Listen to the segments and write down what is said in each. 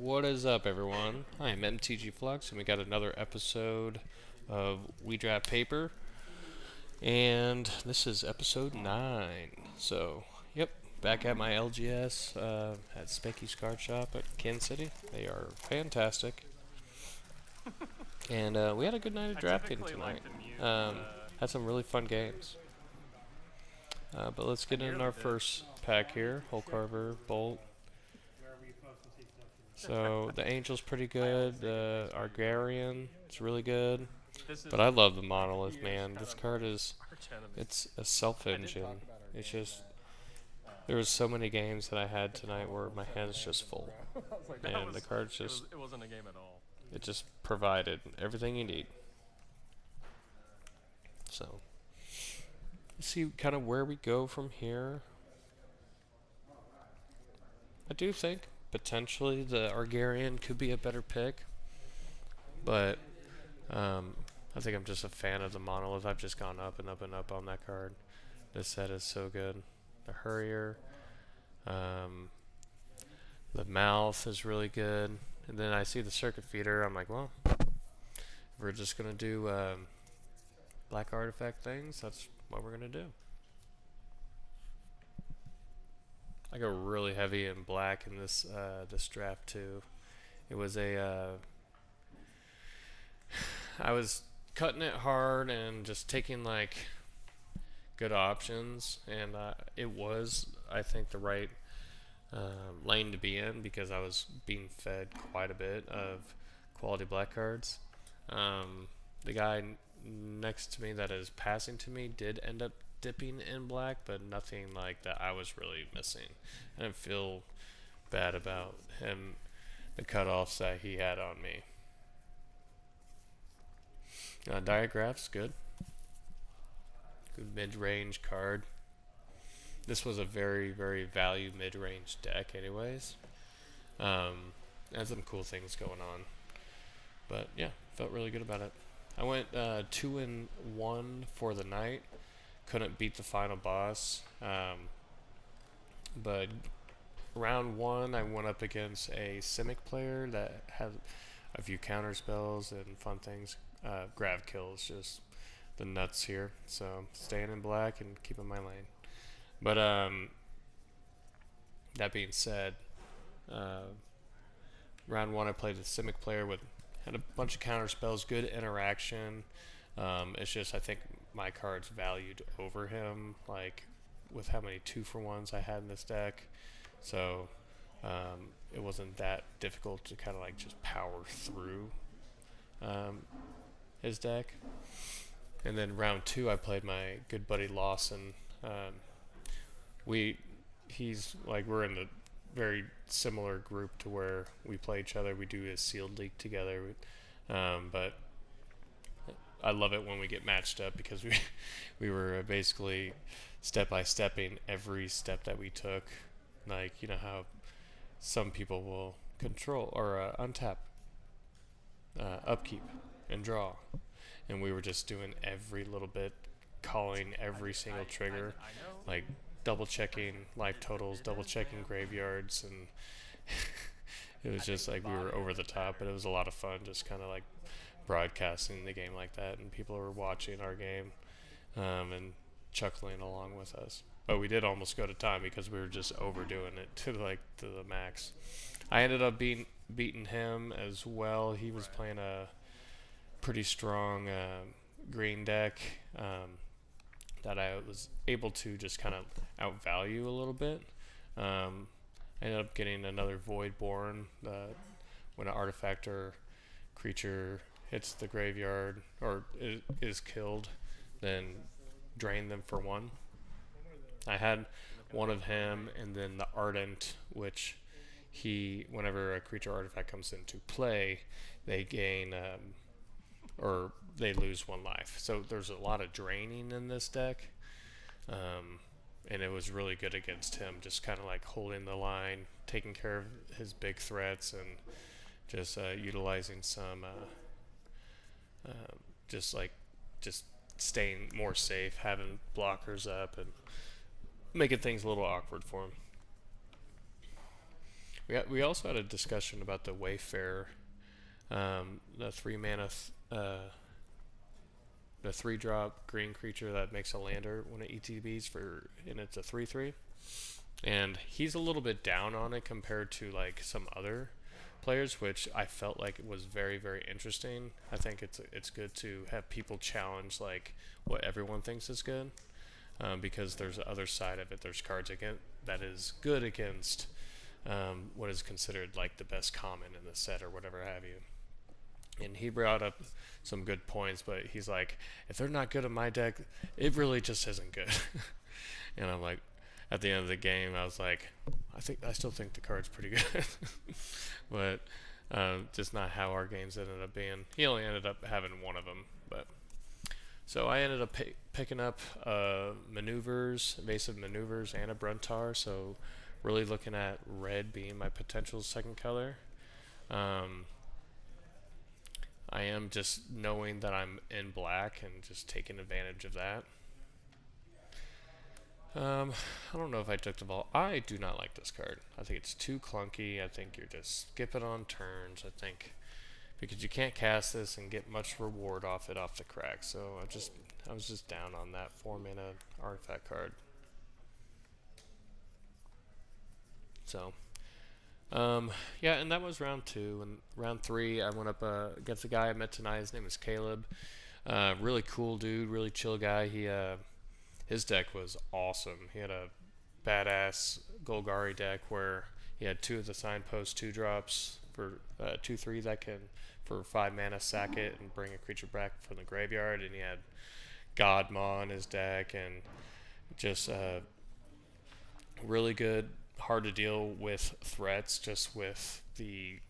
What is up, everyone? I am MTG Flux, and we got another episode of We Draft Paper, and this is episode 9. So, yep, back at my LGS at Spanky's Card Shop at Kansas City. They are fantastic, and we had a good night of drafting tonight. Had some really fun games. But let's get in our first pack here. Hole Carver, Bolt. So the Angel's pretty good. The Argarian is really good. But I love the Monolith, man. This card is, it's a self-engine. It's just, there was so many games that I had tonight where my hand's just full. And the card's just, It wasn't a game at all. it just provided everything you need. So, let's see kind of where we go from here. I do think potentially the Argarian could be a better pick. But I think I'm just a fan of the Monolith. I've just gone up and up and up on that card. This set is so good. The Hurrier. The Mouth is really good. And then I see the Circuit Feeder. I'm like, well, if we're just going to do black artifact things, that's what we're going to do. I go really heavy in black in this this draft too. It was a I was cutting it hard and just taking like good options, and it was, I think, the right lane to be in because I was being fed quite a bit of quality black cards. The guy next to me that is passing to me did end up dipping in black, but nothing like that I was really missing. I didn't feel bad about him, the cutoffs that he had on me. Diagraph's good. Good mid-range card. This was a very, very value mid-range deck anyways. Had some cool things going on. But yeah, felt really good about it. I went 2-1 for the night. Couldn't beat the final boss. But round 1 I went up against a Simic player that had a few counter spells and fun things. Grav kills, just the nuts here. So staying in black and keeping my lane. But that being said, round 1 I played a Simic player with had a bunch of counter spells, good interaction. It's just I think my cards valued over him, like with how many 2-for-1s I had in this deck. So it wasn't that difficult to kind of like just power through his deck. And then round 2 I played my good buddy Lawson. He's like, we're in a very similar group to where we play each other. We do a sealed league together. But I love it when we get matched up because we were basically step by stepping every step that we took. Like, you know how some people will control or untap, upkeep, and draw. And we were just doing every little bit, calling every single trigger, like double checking life totals, double checking graveyards, and it was just like we were over the top, but it was a lot of fun just kind of like broadcasting the game like that, and people were watching our game and chuckling along with us. But we did almost go to time because we were just overdoing it to the max. I ended up beating him as well. He was playing a pretty strong green deck that I was able to just kind of outvalue a little bit. I ended up getting another Voidborn. When an artifact or creature hits the graveyard or is killed, then drain them for 1. I had one of him, and then the Ardent, which whenever a creature artifact comes into play, they gain or they lose 1 life. So there's a lot of draining in this deck, and it was really good against him, just kind of like holding the line, taking care of his big threats, and just utilizing some just staying more safe, having blockers up, and making things a little awkward for him. we also had a discussion about the Wayfarer, the 3 mana, the 3 drop green creature that makes a lander when it ETBs and it's a 3/3. And he's a little bit down on it compared to like some other players, which I felt like it was very, very interesting. I think it's good to have people challenge like what everyone thinks is good, because there's the other side of it. There's cards against that is good against what is considered like the best common in the set or whatever have you. And he brought up some good points, but he's like, if they're not good in my deck, it really just isn't good. And I'm like, at the end of the game, I was like, I still think the card's pretty good, but just not how our games ended up being. He only ended up having one of them, but so I ended up picking up maneuvers, evasive maneuvers, and a Bruntar. So really looking at red being my potential second color. I am just knowing that I'm in black and just taking advantage of that. I don't know if I took the ball. I do not like this card. I think it's too clunky. I think you're just skipping on turns. I think because you can't cast this and get much reward off it off the crack. So I was just down on that 4 mana artifact card. So yeah, and that was round 2. And round 3, I went up against a guy I met tonight. His name is Caleb. Really cool dude, really chill guy. His deck was awesome. He had a badass Golgari deck where he had 2 of the signpost 2 drops for 2/3 that can for 5 mana sack it and bring a creature back from the graveyard, and he had Godmaw in his deck, and just really good, hard to deal with threats just with the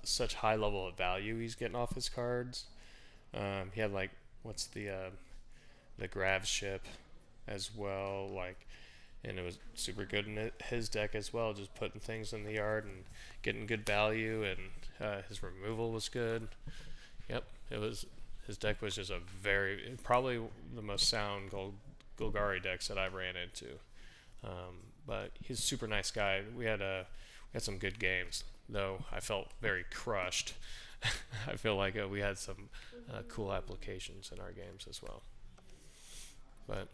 such high level of value he's getting off his cards. He had like what's the Grav ship as well, like, and it was super good in his deck as well, just putting things in the yard and getting good value, and his removal was good. Yep, his deck was just probably the most sound Golgari decks that I've ran into. But he's a super nice guy. We had some good games, though I felt very crushed. I feel like we had some cool applications in our games as well. But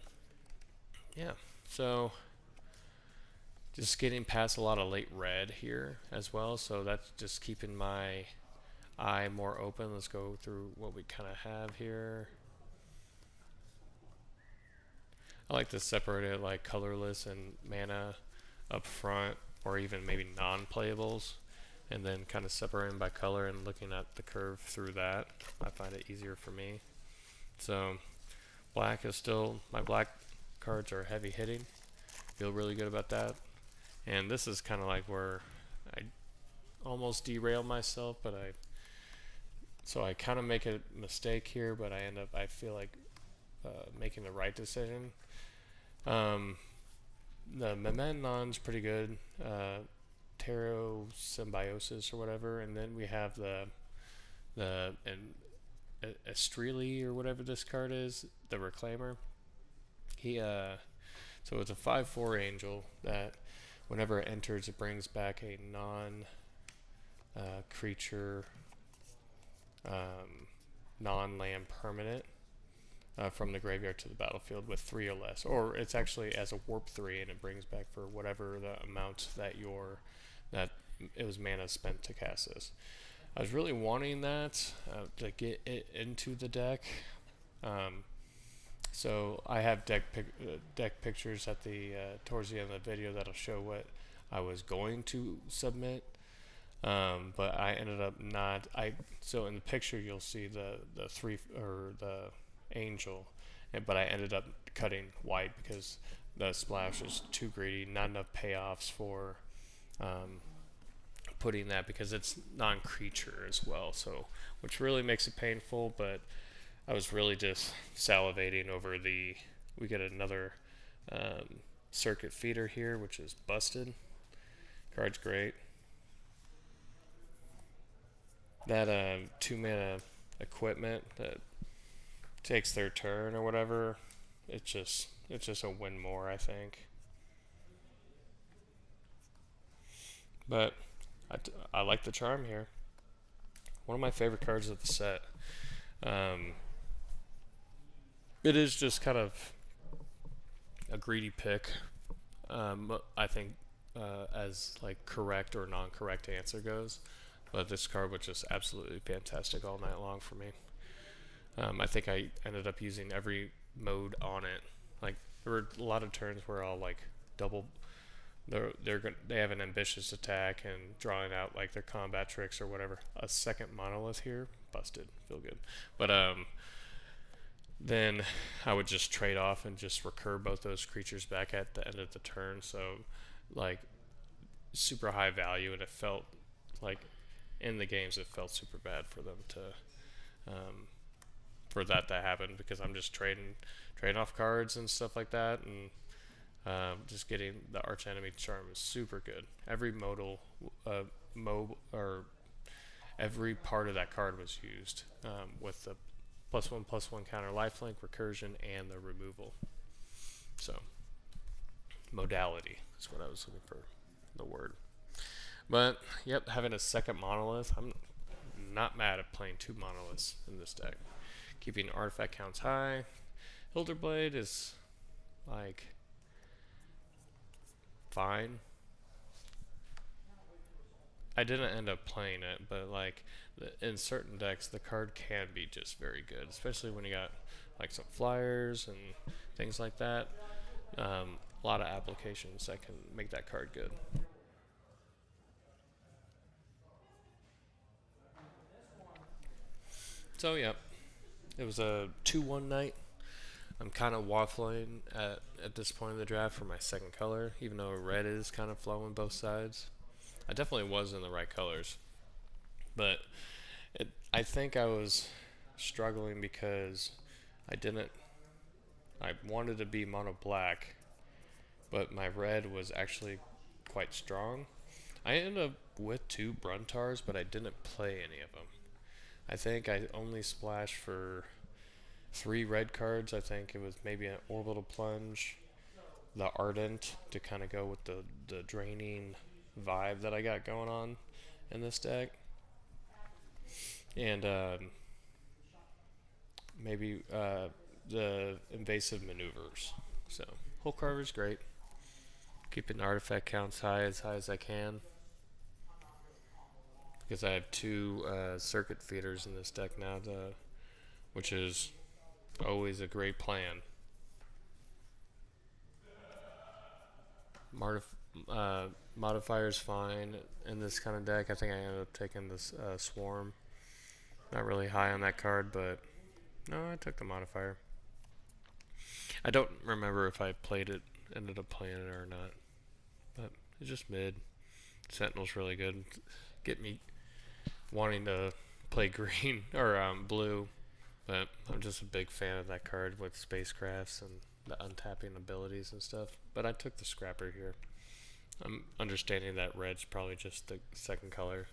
yeah, so just getting past a lot of late red here as well, so that's just keeping my eye more open. Let's go through what we kind of have here. I like to separate it like colorless and mana up front, or even maybe non-playables, and then kind of separating by color and looking at the curve through that. I find it easier for me. So black is still, my black cards are heavy hitting. Feel really good about that. And this is kind of like where I almost derail myself, but I kind of make a mistake here, but I feel like making the right decision. The Memnon's pretty good, Tarot Symbiosis or whatever, and then we have the Estreli or whatever this card is, the Reclaimer. So it's a 5/4 angel that whenever it enters, it brings back a non-creature, non-land permanent from the graveyard to the battlefield with 3 or less. Or it's actually as a warp 3, and it brings back for whatever the amount that it was mana spent to cast this. I was really wanting that to get it into the deck. So I have deck pictures at the towards the end of the video that'll show what I was going to submit, but I ended up not. So in the picture you'll see the 3 or the angel, but I ended up cutting white because the splash was too greedy, not enough payoffs for putting that, because it's non-creature as well, so which really makes it painful. But I was really just salivating over we get another circuit feeder here, which is busted. Card's great. That 2 mana equipment that takes their turn or whatever, it's just a win more, I think. But I like the charm here. One of my favorite cards of the set. Um, it is just kind of a greedy pick. I think as like correct or non-correct answer goes, but this card was just absolutely fantastic all night long for me. I think I ended up using every mode on it. Like there were a lot of turns where I'll like double. They have an ambitious attack and drawing out like their combat tricks or whatever. A second monolith here, busted. Feel good, but then I would just trade off and just recur both those creatures back at the end of the turn. So like super high value, and it felt like in the games it felt super bad for them to um, for that to happen because I'm just trading off cards and stuff like that, and just getting the arch enemy charm is super good. Every modal or every part of that card was used with the +1/+1 counter lifelink, recursion, and the removal. So modality is what I was looking for, the word. But yep, having a second monolith, I'm not mad at playing 2 monoliths in this deck. Keeping artifact counts high. Hilderblade is like fine. I didn't end up playing it, but like in certain decks, the card can be just very good, especially when you got like some flyers and things like that. A lot of applications that can make that card good. So yeah, it was a 2-1 night. I'm kind of waffling at this point in the draft for my second color, even though red is kind of flowing both sides. I definitely was in the right colors, but I think I was struggling because I didn't. I wanted to be mono black, but my red was actually quite strong. I ended up with 2 Bruntars, but I didn't play any of them. I think I only splashed for 3 red cards. I think it was maybe an Orbital Plunge, the Ardent to kind of go with the draining vibe that I got going on in this deck, and maybe the Invasive Maneuvers. So Hole Carver's great. Keeping the artifact counts high as I can because I have 2 circuit feeders in this deck now, which is always a great plan. Modifier's fine in this kind of deck. I think I ended up taking this Swarm. Not really high on that card, but no, I took the modifier. I don't remember if I ended up playing it or not, but it's just mid. Sentinel's really good. Get me wanting to play green or blue, but I'm just a big fan of that card with spacecrafts and the untapping abilities and stuff. But I took the Scrapper here. I'm understanding that red's probably just the second color,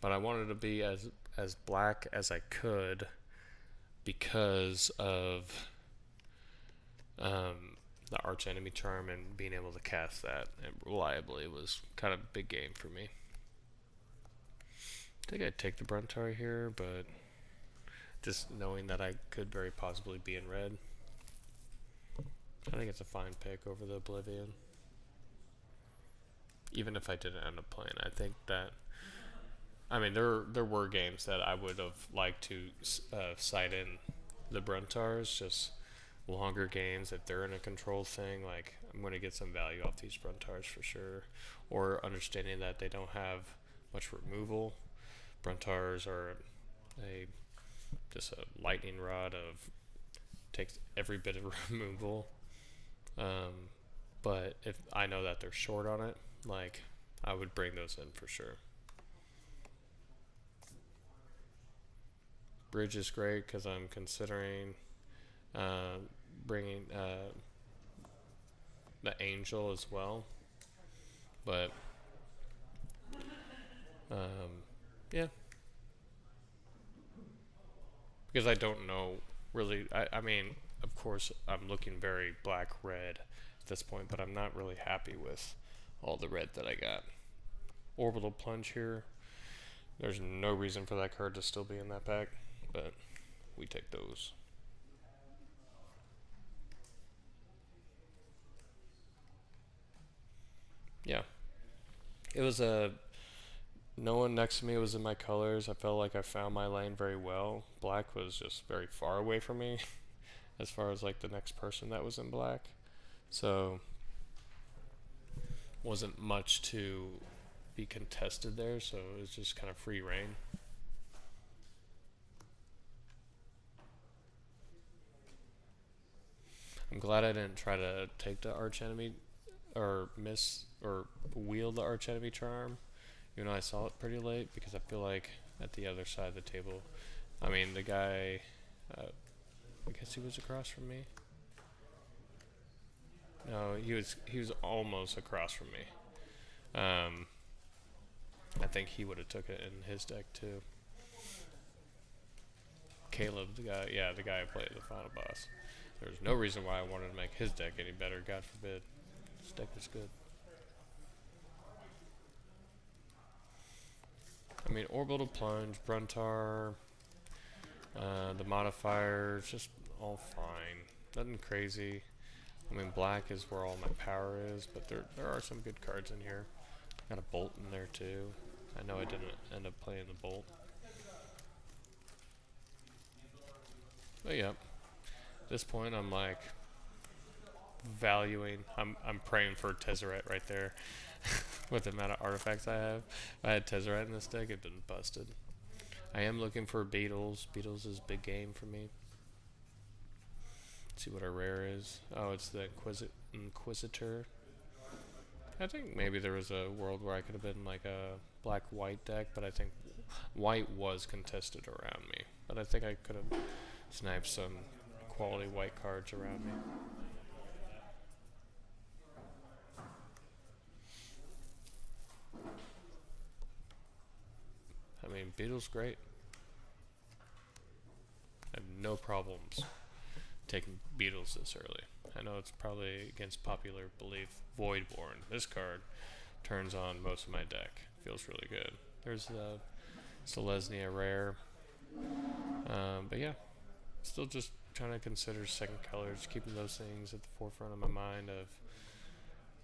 but I wanted to be as black as I could because of the arch enemy charm and being able to cast that reliably was kind of a big game for me. I think I'd take the Bruntar here, but just knowing that I could very possibly be in red, I think it's a fine pick over the Oblivion. Even if I didn't end up playing, I think that, I mean, there were games that I would have liked to cite in the Bruntars, just longer games. If they're in a control thing, like I'm going to get some value off these Bruntars for sure. Or understanding that they don't have much removal. Bruntars are just a lightning rod of takes every bit of removal. But if I know that they're short on it, like I would bring those in for sure. Bridge is great because I'm considering bringing the Angel as well. But yeah, because I don't know really. I mean, of course, I'm looking very black red at this point, but I'm not really happy with all the red that I got. Orbital Plunge here. There's no reason for that card to still be in that pack, but we take those. Yeah. It was a no one next to me was in my colors. I felt like I found my lane very well. Black was just very far away from me as far as like the next person that was in black. So wasn't much to be contested there, so it was just kind of free reign. I'm glad I didn't try to take the arch enemy or miss or wield the arch enemy charm, even though I saw it pretty late, because I feel like at the other side of the table, I mean, the guy, I guess he was across from me. No, he was almost across from me. I think he would have took it in his deck too. Caleb, the guy, yeah, the guy who played the final boss. There's no reason why I wanted to make his deck any better. God forbid. His deck was good. I mean, Orbital Plunge, Bruntar, the modifiers, just all fine. Nothing crazy. I mean, black is where all my power is, but there are some good cards in here. Got a Bolt in there too. I know I didn't end up playing the Bolt. But yeah, at this point I'm like valuing. I'm praying for Tezzeret right there. With the amount of artifacts I have, if I had Tezzeret in this deck, it'd been busted. I am looking for Beetles. Beetles is big game for me. Let's see what our rare is. Oh, it's the Inquisitor. I think maybe there was a world where I could have been like a black-white deck, but I think white was contested around me. But I think I could have sniped some quality white cards around me. I mean, Beetle's great. I have no problems taking Beetles this early. I know it's probably against popular belief. Voidborn. This card turns on most of my deck. Feels really good. There's the Selesnya rare. But yeah, still just trying to consider second colors, keeping those things at the forefront of my mind.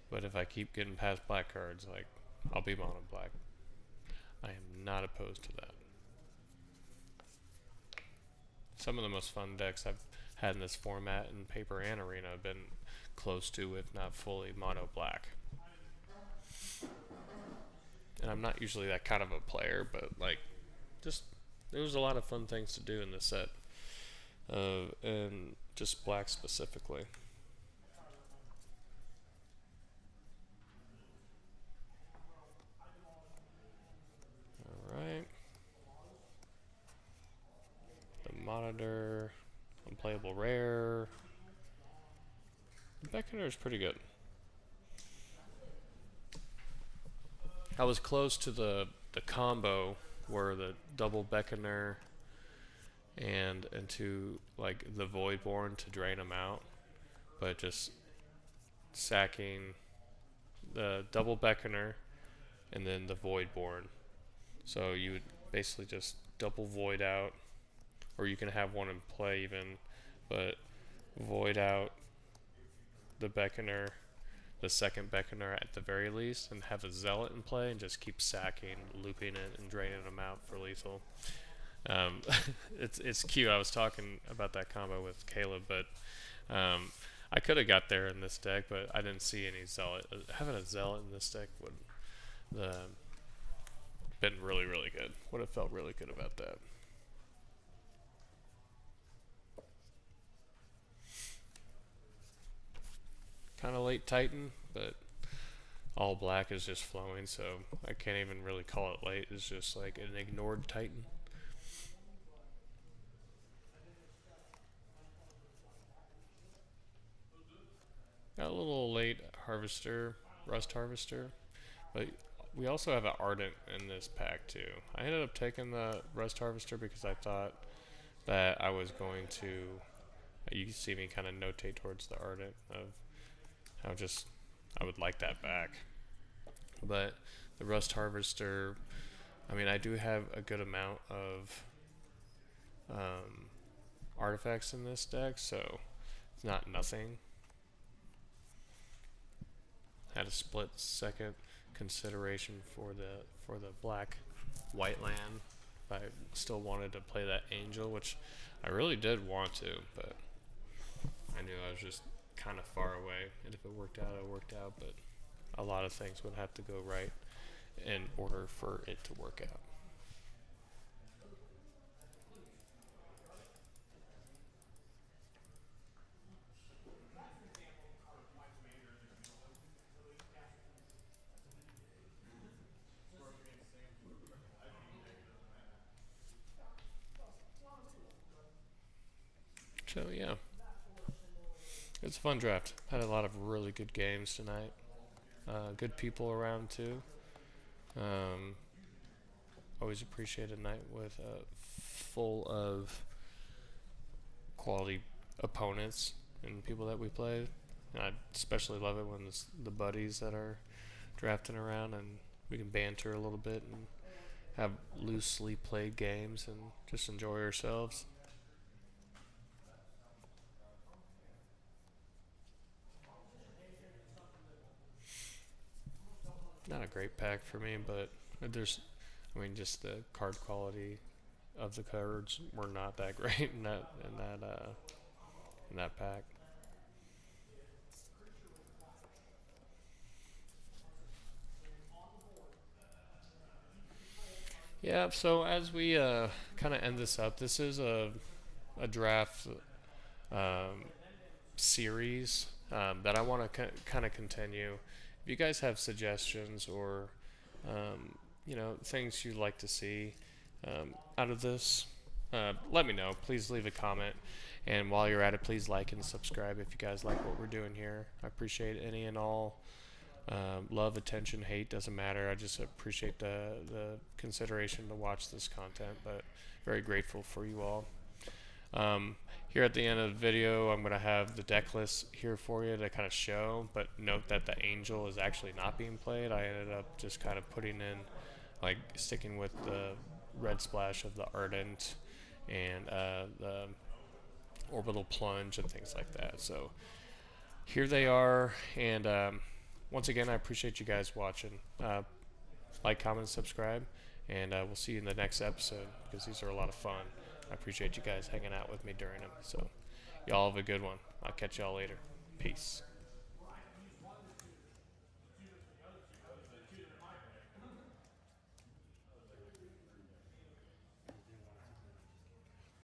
But if I keep getting past black cards, like I'll be mono black. I am not opposed to that. Some of the most fun decks I've had in this format in paper and arena have been close to, if not fully, mono black. And I'm not usually that kind of a player, but like, just there was a lot of fun things to do in this set, and just black specifically. All right. The Monitor, unplayable rare. The Beckoner is pretty good. I was close to the combo where the double Beckoner and into like the Voidborn to drain them out, but just sacking the double Beckoner and then the Voidborn. So you would basically just double Void out, or you can have one in play even, but Void out the Beckoner, the second Beckoner at the very least, and have a Zealot in play and just keep sacking, looping it, and draining them out for lethal. It's cute. I was talking about that combo with Caleb, but I could have got there in this deck, but I didn't see any Zealot. Having a Zealot in this deck would been really, really good. Would have felt really good about that. Kind of late Titan, but all black is just flowing, so I can't even really call it late. It's just like an ignored Titan. Got a little late Harvester, Rust Harvester, but we also have an Ardent in this pack too. I ended up taking the Rust Harvester because I thought that I was going to. You see me kind of notate towards the Ardent of how just I would like that back. But the Rust Harvester. I mean, I do have a good amount of um, artifacts in this deck, so it's not nothing. Had a split second consideration for the black white land. I still wanted to play that angel, which I really did want to, but I knew I was just kind of far away, and if it worked out, it worked out. But a lot of things would have to go right in order for it to work out. So yeah, it's a fun draft. Had a lot of really good games tonight. Good people around too. Um, Always appreciate a night with full of quality opponents and people that we play. And I especially love it when it's the buddies that are drafting around and we can banter a little bit and have loosely played games and just enjoy ourselves. Not a great pack for me, but there's, I mean, just the card quality of the cards were not that great in that pack. Yeah. So as we kind of end this up, this is a draft um, series that I want to kind of continue. If you guys have suggestions or things you'd like to see out of this, let me know. Please leave a comment. And while you're at it, please like and subscribe if you guys like what we're doing here. I appreciate any and all love, attention, hate, doesn't matter. I just appreciate the consideration to watch this content, but very grateful for you all. Here at the end of the video, I'm going to have the deck list here for you to kind of show, but note that the Angel is actually not being played. I ended up just kind of putting in, like, sticking with the red splash of the Ardent and the Orbital Plunge and things like that. So here they are, and once again, I appreciate you guys watching. Like, comment, subscribe, and we'll see you in the next episode because these are a lot of fun. I appreciate you guys hanging out with me during them. So, y'all have a good one. I'll catch y'all later. Peace.